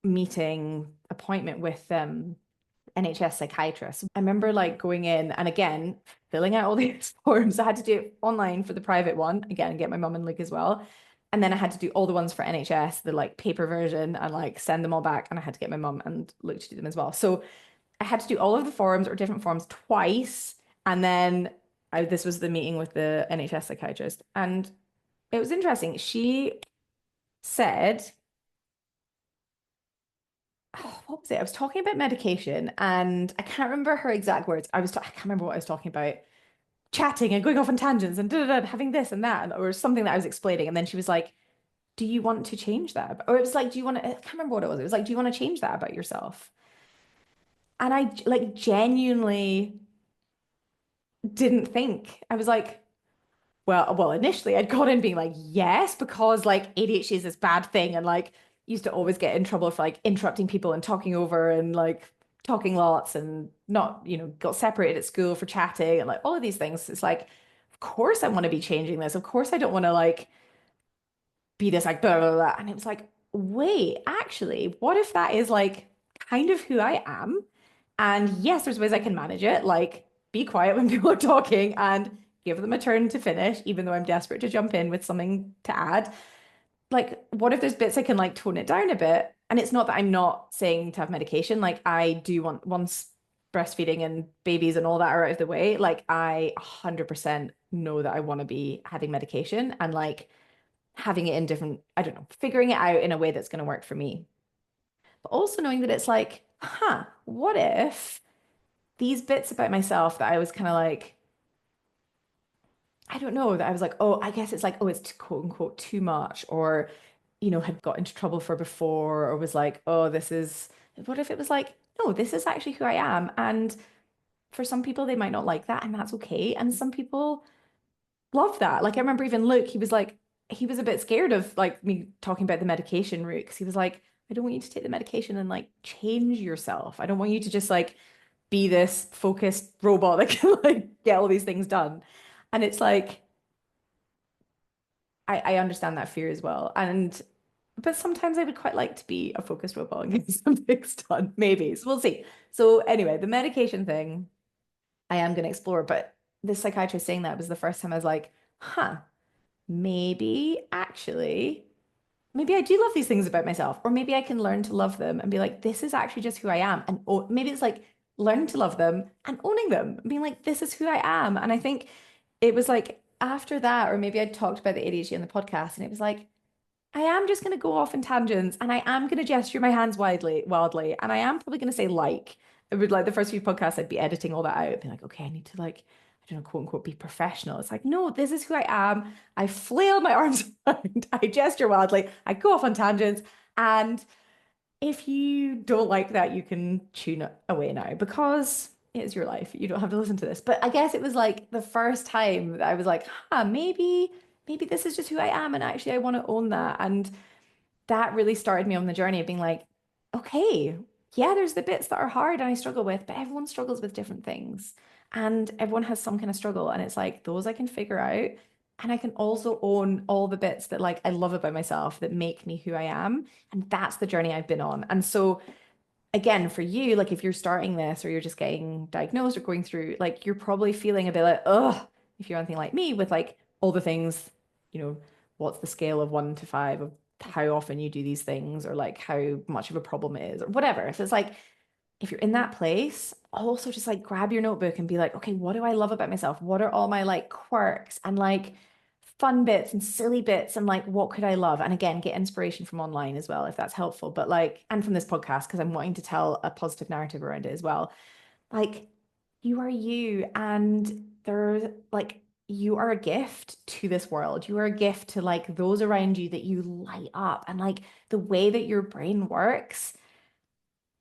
meeting appointment with NHS psychiatrist. I remember like going in and again, filling out all these forms. I had to do it online for the private one, again, get my mum and Luke as well. And then I had to do all the ones for NHS, the like paper version, and like send them all back. And I had to get my mum and Luke to do them as well. So I had to do all of the forms or different forms twice. And then this was the meeting with the NHS psychiatrist. And it was interesting. She said, oh, what was it? I was talking about medication and I can't remember her exact words. I can't remember what I was talking about. Chatting and going off on tangents and having this and that, or something that I was explaining. And then she was like, do you want to change that? Or it was like, do you want to, I can't remember what it was. It was like, do you want to change that about yourself? And I like genuinely didn't think. I was like, well, initially I'd gone in being like, yes, because like ADHD is this bad thing and like used to always get in trouble for like interrupting people and talking over and like talking lots and not, got separated at school for chatting and like all of these things. It's like, of course I want to be changing this. Of course I don't want to like be this like blah blah blah. And it was like, wait, actually, what if that is like kind of who I am? And yes, there's ways I can manage it, like be quiet when people are talking and give them a turn to finish, even though I'm desperate to jump in with something to add. Like, what if there's bits I can like tone it down a bit? And it's not that I'm not saying to have medication. Like, I do want once breastfeeding and babies and all that are out of the way, like I 100% know that I want to be having medication and like having it in different, I don't know, figuring it out in a way that's going to work for me. But also knowing that it's like, what if these bits about myself that I was kind of like, I don't know, that I was like, oh, I guess it's like, oh, it's quote unquote too much, or, had got into trouble for before, or was like, oh, this is, what if it was like, no, this is actually who I am. And for some people, they might not like that, and that's okay. And some people love that. Like I remember even Luke, he was like, he was a bit scared of like me talking about the medication route because he was like, I don't want you to take the medication and like change yourself. I don't want you to just like be this focused robot that can like get all these things done. And it's like, I understand that fear as well. And but sometimes I would quite like to be a focused robot and get some things done. Maybe. So we'll see. So anyway, the medication thing I am going to explore, but the psychiatrist saying that was the first time I was like, maybe actually, maybe I do love these things about myself, or maybe I can learn to love them and be like, this is actually just who I am. And maybe it's like learning to love them and owning them, and being like, this is who I am. And I think it was like after that, or maybe I talked about the ADHD on the podcast, and it was like, I am just going to go off in tangents and I am going to gesture my hands wildly. And I am probably going to say like, it would like the first few podcasts, I'd be editing all that out, be like, okay, I need to like, I quote unquote, be professional. It's like, no, this is who I am. I flail my arms around, I gesture wildly, I go off on tangents. And if you don't like that, you can tune it away now because it's your life. You don't have to listen to this. But I guess it was like the first time that I was like, maybe this is just who I am. And actually, I want to own that. And that really started me on the journey of being like, okay, yeah, there's the bits that are hard and I struggle with, but everyone struggles with different things. And everyone has some kind of struggle. And it's like those I can figure out. And I can also own all the bits that like I love about myself that make me who I am. And that's the journey I've been on. And so again, for you, like if you're starting this or you're just getting diagnosed or going through, like you're probably feeling a bit like, ugh, if you're anything like me with like all the things, you know, what's the scale of 1 to 5 of how often you do these things or like how much of a problem it is or whatever. So it's like if you're in that place, also just like grab your notebook and be like, okay, what do I love about myself? What are all my like quirks and like fun bits and silly bits and like what could I love? And again, get inspiration from online as well if that's helpful. But like, and from this podcast, because I'm wanting to tell a positive narrative around it as well. Like, you are you, and there's like, you are a gift to this world. You are a gift to like those around you that you light up. And like the way that your brain works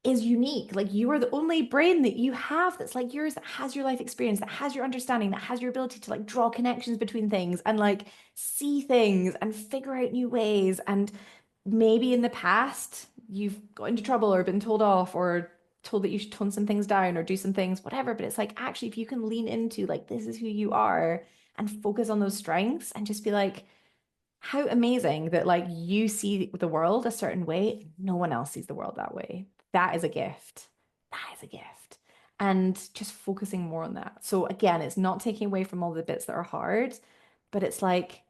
is unique. Like you are the only brain that you have that's like yours, that has your life experience, that has your understanding, that has your ability to like draw connections between things and like see things and figure out new ways. And maybe in the past you've got into trouble or been told off or told that you should tone some things down or do some things, whatever. But it's like actually, if you can lean into like this is who you are and focus on those strengths and just be like, how amazing that like you see the world a certain way. No one else sees the world that way. That is a gift. That is a gift. And just focusing more on that. So again, it's not taking away from all the bits that are hard, but it's like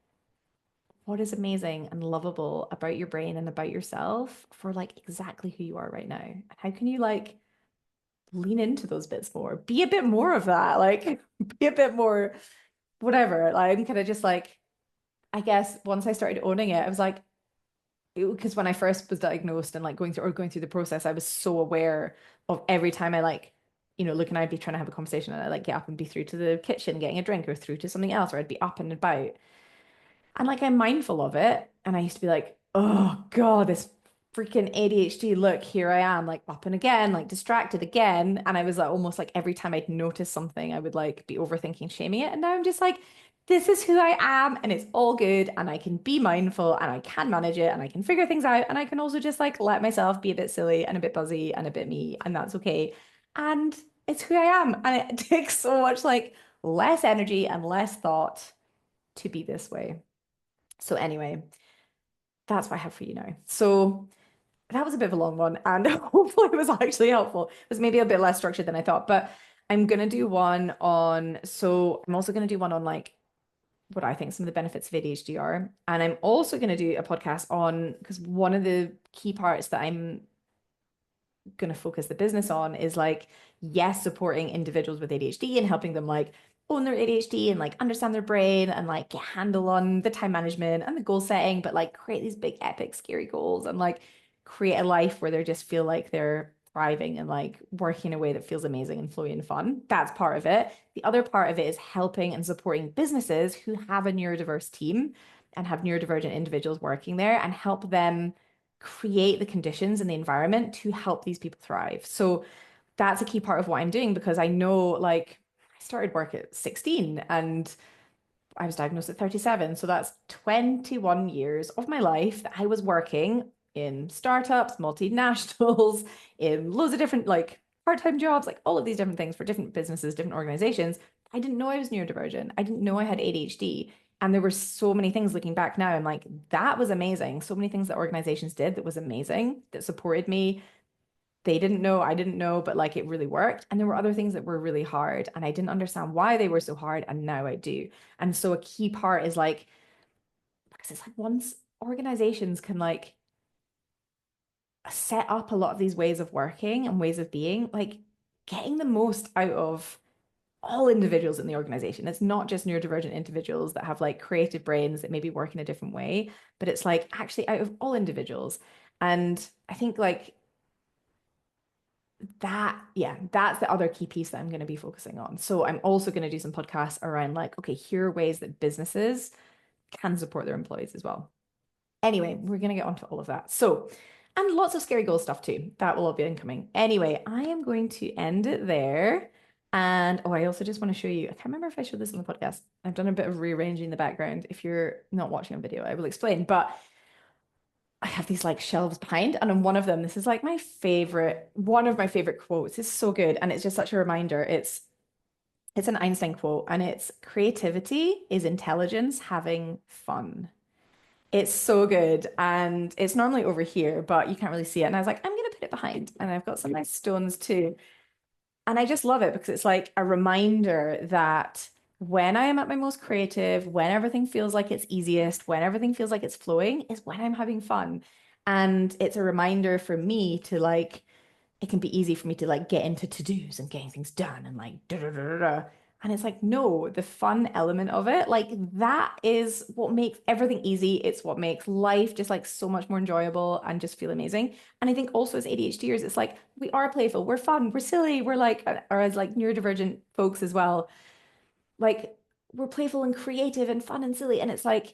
what is amazing and lovable about your brain and about yourself for like exactly who you are right now. How can you like lean into those bits more? Be a bit more of that. Like be a bit more whatever. Like I'm kind of just like I guess once I started owning it, I was like, because when I first was diagnosed and like going through the process, I was so aware of every time I like, look and I'd be trying to have a conversation and I like get up and be through to the kitchen getting a drink or through to something else, or I'd be up and about. And like I'm mindful of it. And I used to be like, oh God, this freaking ADHD. Look, here I am, like up and again, like distracted again. And I was like almost like every time I'd notice something, I would like be overthinking, shaming it. And now I'm just like, this is who I am, and it's all good, and I can be mindful and I can manage it and I can figure things out. And I can also just like let myself be a bit silly and a bit buzzy and a bit me, and that's okay. And it's who I am. And it takes so much like less energy and less thought to be this way. So anyway, that's what I have for you now. So that was a bit of a long one, and hopefully it was actually helpful. It was maybe a bit less structured than I thought, but I'm gonna do one on, so I'm also gonna do one on like what I think some of the benefits of ADHD are. And I'm also gonna do a podcast on, because one of the key parts that I'm going to focus the business on is like, yes, supporting individuals with ADHD and helping them like own their ADHD and like understand their brain and like get handle on the time management and the goal setting, but like create these big, epic, scary goals and like create a life where they just feel like they're thriving and like working in a way that feels amazing and flowy and fun. That's part of it. The other part of it is helping and supporting businesses who have a neurodiverse team and have neurodivergent individuals working there and help them create the conditions and the environment to help these people thrive. So that's a key part of what I'm doing because I know like I started work at 16 and I was diagnosed at 37. So that's 21 years of my life that I was working in startups, multinationals, in loads of different like part-time jobs, like all of these different things for different businesses, different organizations. I didn't know I was neurodivergent. I didn't know I had ADHD. And there were so many things looking back now. I'm like, that was amazing. So many things that organizations did that was amazing, that supported me. They didn't know, I didn't know, but like it really worked. And there were other things that were really hard. And I didn't understand why they were so hard. And now I do. And so a key part is like, because it's like once organizations can like set up a lot of these ways of working and ways of being, like getting the most out of all individuals in the organization. It's not just neurodivergent individuals that have like creative brains that maybe work in a different way, but it's like actually out of all individuals. And I think like that's the other key piece that I'm going to be focusing on. So I'm also going to do some podcasts around like, okay, here are ways that businesses can support their employees as well. Anyway, we're going to get onto all of that. So, and lots of scary goal stuff too. That will all be incoming. Anyway, I am going to end it there. And I also just want to show you, I can't remember if I showed this on the podcast. I've done a bit of rearranging the background. If you're not watching on video, I will explain. But I have these like shelves behind, and on one of them, this is like one of my favorite quotes. It's so good, and it's just such a reminder. It's an Einstein quote, and it's creativity is intelligence having fun. It's so good, and it's normally over here, but you can't really see it. And I was like, I'm gonna put it behind, and I've got some nice stones too. And I just love it because it's like a reminder that when I am at my most creative, when everything feels like it's easiest, when everything feels like it's flowing, is when I'm having fun. And it's a reminder for me to like, it can be easy for me to like get into to-dos and getting things done and like da da da da da. And it's like, no, the fun element of it, like that is what makes everything easy. It's what makes life just like so much more enjoyable and just feel amazing. And I think also as ADHDers, it's like we are playful, we're fun, we're silly, we're like, or as like neurodivergent folks as well, like we're playful and creative and fun and silly. And it's like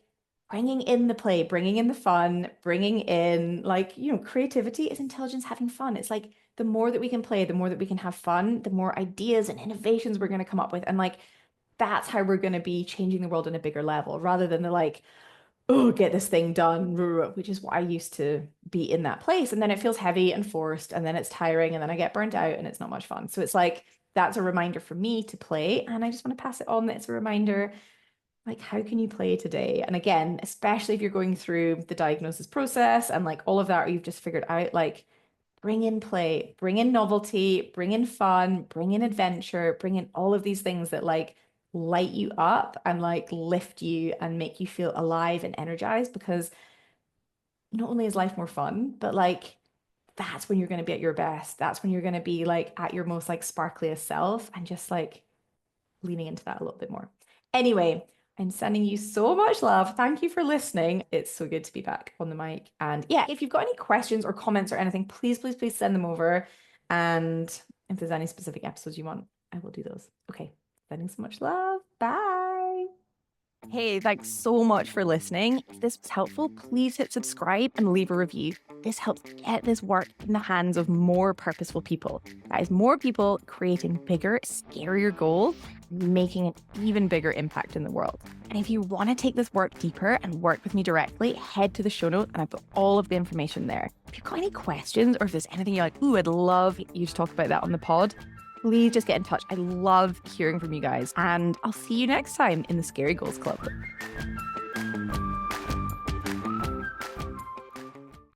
bringing in the play, bringing in the fun, bringing in like, creativity is intelligence having fun. It's like the more that we can play, the more that we can have fun, the more ideas and innovations we're going to come up with. And like, that's how we're going to be changing the world on a bigger level rather than the like, oh, get this thing done, which is what I used to be in that place. And then it feels heavy and forced, and then it's tiring, and then I get burnt out, and it's not much fun. So it's like, that's a reminder for me to play. And I just want to pass it on that it's a reminder, like, how can you play today? And again, especially if you're going through the diagnosis process and like all of that, or you've just figured out, like, bring in play, bring in novelty, bring in fun, bring in adventure, bring in all of these things that like light you up and like lift you and make you feel alive and energized, because not only is life more fun, but like that's when you're going to be at your best. That's when you're going to be like at your most like sparkliest self, and just like leaning into that a little bit more. Anyway, I'm sending you so much love. Thank you for listening. It's so good to be back on the mic. And yeah, if you've got any questions or comments or anything, please, please, please send them over. And if there's any specific episodes you want, I will do those. Okay, sending so much love. Bye. Hey, thanks so much for listening. If this was helpful, please hit subscribe and leave a review. This helps get this work in the hands of more purposeful people. That is, more people creating bigger, scarier goals, making an even bigger impact in the world. And if you want to take this work deeper and work with me directly, head to the show notes and I've got all of the information there. If you've got any questions, or if there's anything you're like, ooh, I'd love you to talk about that on the pod, please just get in touch. I love hearing from you guys. And I'll see you next time in the Scary Goals Club.